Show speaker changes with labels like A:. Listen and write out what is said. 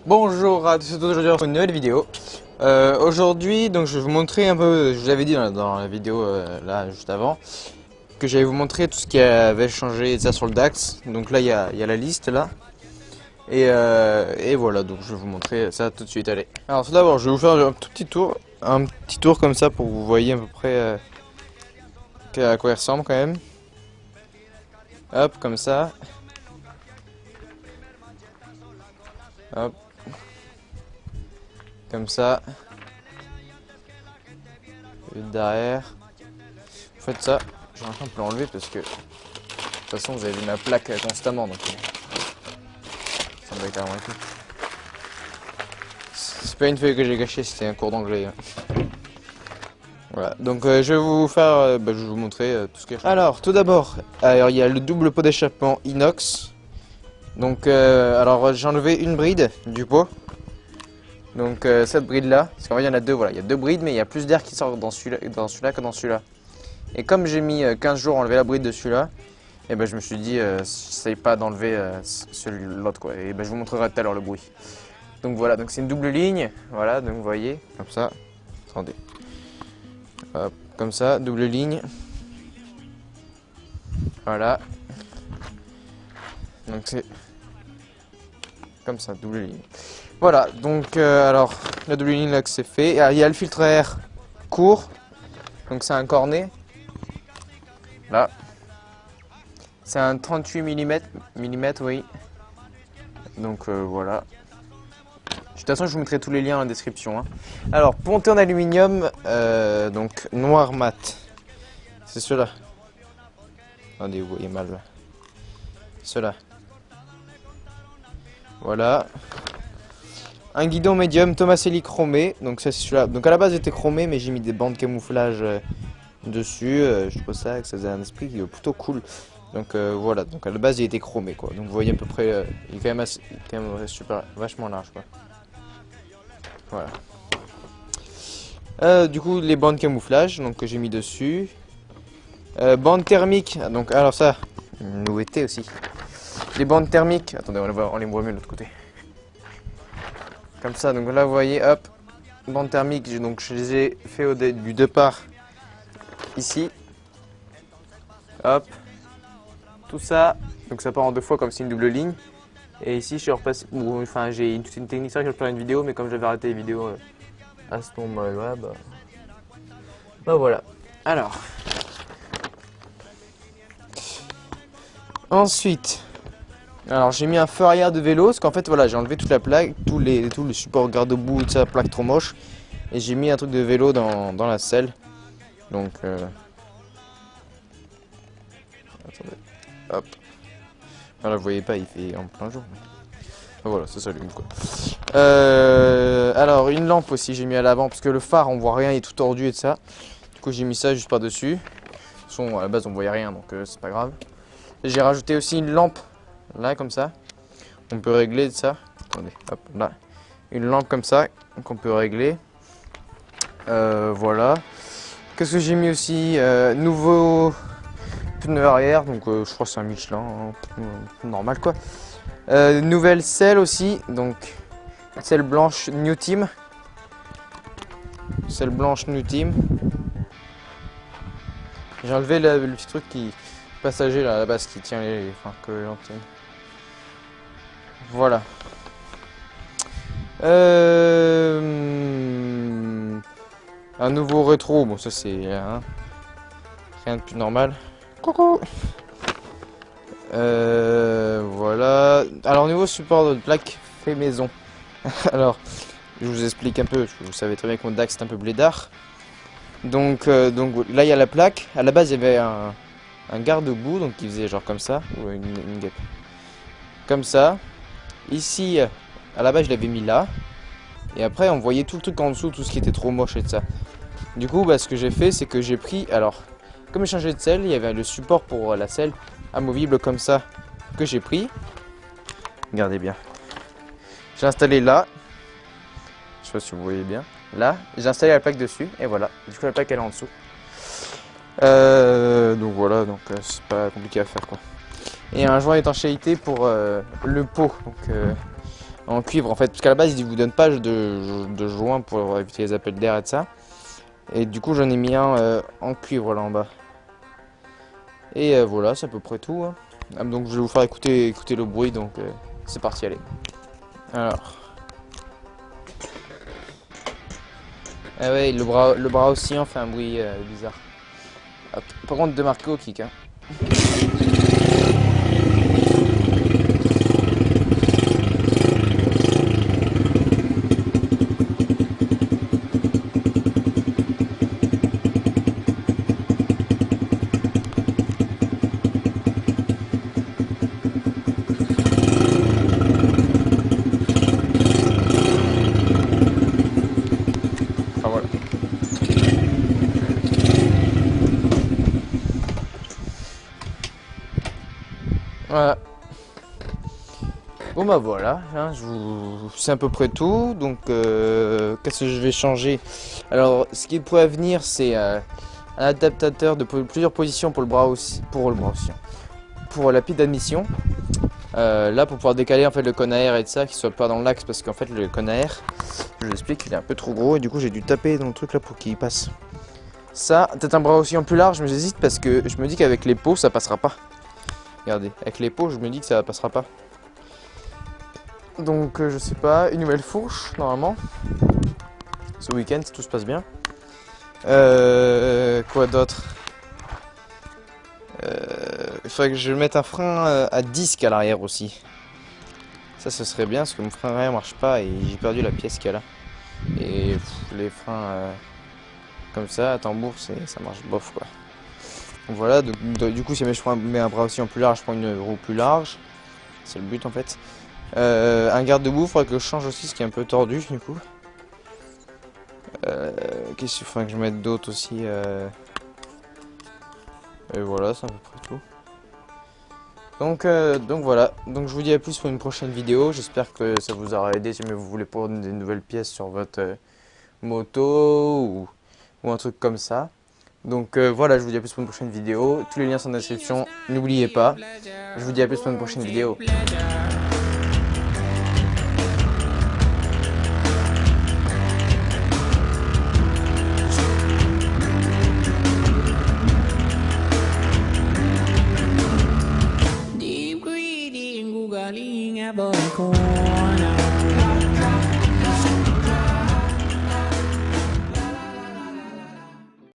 A: Bonjour à tous et toutes, aujourd'hui pour une nouvelle vidéo. Aujourd'hui, donc je vais vous montrer un peu, je vous avais dit dans la vidéo là juste avant, que j'allais vous montrer tout ce qui avait changé et ça sur le DAX. Donc là il y a la liste là. Et voilà, donc je vais vous montrer ça tout de suite, allez. Alors tout d'abord, je vais vous faire un petit tour comme ça pour que vous voyez à peu près à quoi il ressemble quand même. Hop, comme ça. Hop. Comme ça. Et derrière. En fait ça, j'ai un peu l'enlever parce que de toute façon vous avez vu ma plaque constamment, donc ça me va carrément tout. C'est pas une feuille que j'ai gâchée, c'était un cours d'anglais. Hein. Voilà, donc je vais vous faire, je vais vous montrer tout ce qu'il y a. Alors tout d'abord, il y a le double pot d'échappement inox. Donc alors j'ai enlevé une bride du pot. Donc cette bride là, parce qu'en fait il y en a deux, voilà, il y a deux brides mais il y a plus d'air qui sort dans celui-là que dans celui-là. Et comme j'ai mis 15 jours à enlever la bride de celui-là, et ben je me suis dit j'essaye pas d'enlever l'autre quoi. Et ben je vous montrerai tout à l'heure le bruit. Donc voilà, donc c'est une double ligne, voilà, donc vous voyez, comme ça. Attendez. Hop, comme ça, double ligne. Voilà. Donc c'est comme ça, double ligne. Voilà, donc alors la double ligne là que c'est fait. Et, il y a le filtre à air court, donc c'est un cornet. Là, c'est un 38 mm, oui. Donc voilà. De toute façon, je vous mettrai tous les liens dans la description. Hein. Alors, ponté en aluminium, donc noir mat. C'est ceux-là. Attendez, vous voyez mal là. Ceux-là. Voilà. Un guidon médium Tomaselli chromé. Donc ça c'est celui-là. Donc à la base il était chromé, mais j'ai mis des bandes de camouflage dessus. Je trouve ça que ça faisait un esprit qui est plutôt cool. Donc voilà. Donc à la base il était chromé quoi. Donc vous voyez à peu près. Il est quand même super, vachement large quoi. Voilà. Du coup les bandes camouflage donc que j'ai mis dessus. Bandes thermiques. Donc alors ça, une nouveauté aussi. Les bandes thermiques. Attendez, on les voit mieux de l'autre côté. Comme ça, donc là vous voyez, hop, bande thermique, donc je les ai fait du départ ici, hop, tout ça, donc ça part en deux fois comme c'est une double ligne, et ici je suis repassé, enfin j'ai une technique ça que je vais faire une vidéo, mais comme j'avais arrêté les vidéos à ce moment-là, bah voilà. Alors, ensuite, alors j'ai mis un feu arrière de vélo, parce qu'en fait voilà j'ai enlevé toute la plaque, tout le support garde-boue, toute sa plaque trop moche, et j'ai mis un truc de vélo dans la selle. Donc attendez, hop. Voilà, vous voyez pas, il fait en plein jour. Ah, voilà, ça s'allume quoi. Alors une lampe aussi j'ai mis à l'avant, parce que le phare on voit rien, il est tout tordu et tout ça. Du coup j'ai mis ça juste par dessus. De toute façon à la base on voyait rien, donc c'est pas grave. J'ai rajouté aussi une lampe. Là comme ça, on peut régler ça. Attendez, hop, là, une lampe comme ça qu'on peut régler. Voilà. Qu'est-ce que j'ai mis aussi? Nouveau pneu arrière, donc je crois que c'est un Michelin, hein, normal quoi. Nouvelle selle aussi, donc selle blanche New Team. Selle blanche New Team. J'ai enlevé le petit truc qui passager là à la base qui tient enfin que l'antenne. Voilà. Un nouveau rétro, bon ça c'est rien de plus normal. Coucou. Voilà. Alors niveau support de plaque fait maison. Alors je vous explique un peu. Vous savez très bien que mon DAX c'est un peu blédard. Donc là il y a la plaque. À la base il y avait un garde-boue donc qui faisait genre comme ça ou une guêpe. Comme ça. Ici, à la base, je l'avais mis là. Et après, on voyait tout le truc en dessous, tout ce qui était trop moche et tout ça. Du coup, ce que j'ai fait, c'est que j'ai pris... Alors, comme j'ai changé de selle, il y avait le support pour la selle amovible comme ça que j'ai pris. Regardez bien. J'ai installé là. Je sais pas si vous voyez bien. Là, j'ai installé la plaque dessus. Et voilà. Du coup, la plaque, elle est en dessous. Donc voilà, donc c'est pas compliqué à faire quoi. Et un joint d'étanchéité pour le pot. Donc en cuivre en fait, parce qu'à la base il vous donne pas de joint pour éviter les appels d'air et de ça. Et du coup j'en ai mis un en cuivre là en bas. Et voilà, c'est à peu près tout, hein. Ah, donc je vais vous faire écouter le bruit, donc c'est parti, allez. Alors. Ah ouais, le bras oscillant fait un bruit bizarre. Hop. Par contre, de marquer au kick, hein. Enfin voilà. Voilà. Bon bah voilà, hein, c'est à peu près tout. Donc qu'est-ce que je vais changer? Alors ce qui pourrait venir, c'est un adaptateur de plusieurs positions pour le bras aussi, pour la pile d'admission. Là pour pouvoir décaler en fait le cône à air et de ça, qu'il soit pas dans l'axe, parce qu'en fait le cône à air, je vous explique, il est un peu trop gros et du coup j'ai dû taper dans le truc là pour qu'il passe. Ça, peut-être un bras oscillant plus large, mais j'hésite parce que je me dis qu'avec les pots ça passera pas. Regardez, avec les pots je me dis que ça passera pas. Donc je sais pas, une nouvelle fourche normalement ce week-end si tout se passe bien. Quoi d'autre? Il faudrait que je mette un frein à disque à l'arrière aussi. Ça ce serait bien parce que mon frein arrière marche pas et j'ai perdu la pièce qu'il y a là. Et les freins comme ça à tambour ça marche bof quoi. Donc voilà, du coup si je mets un bras aussi en plus large, je prends une roue plus large. C'est le but en fait. Un garde-boue, il faudrait que je change aussi ce qui est un peu tordu du coup. Qu'est-ce qu'il faudrait que je mette d'autre aussi et voilà, c'est à peu près tout. Donc voilà, donc je vous dis à plus pour une prochaine vidéo. J'espère que ça vous aura aidé si vous voulez prendre des nouvelles pièces sur votre moto ou un truc comme ça. Donc voilà, je vous dis à plus pour une prochaine vidéo. Tous les liens sont dans la description, n'oubliez pas. Je vous dis à plus pour une prochaine vidéo.
B: Deep greedy and galing boy.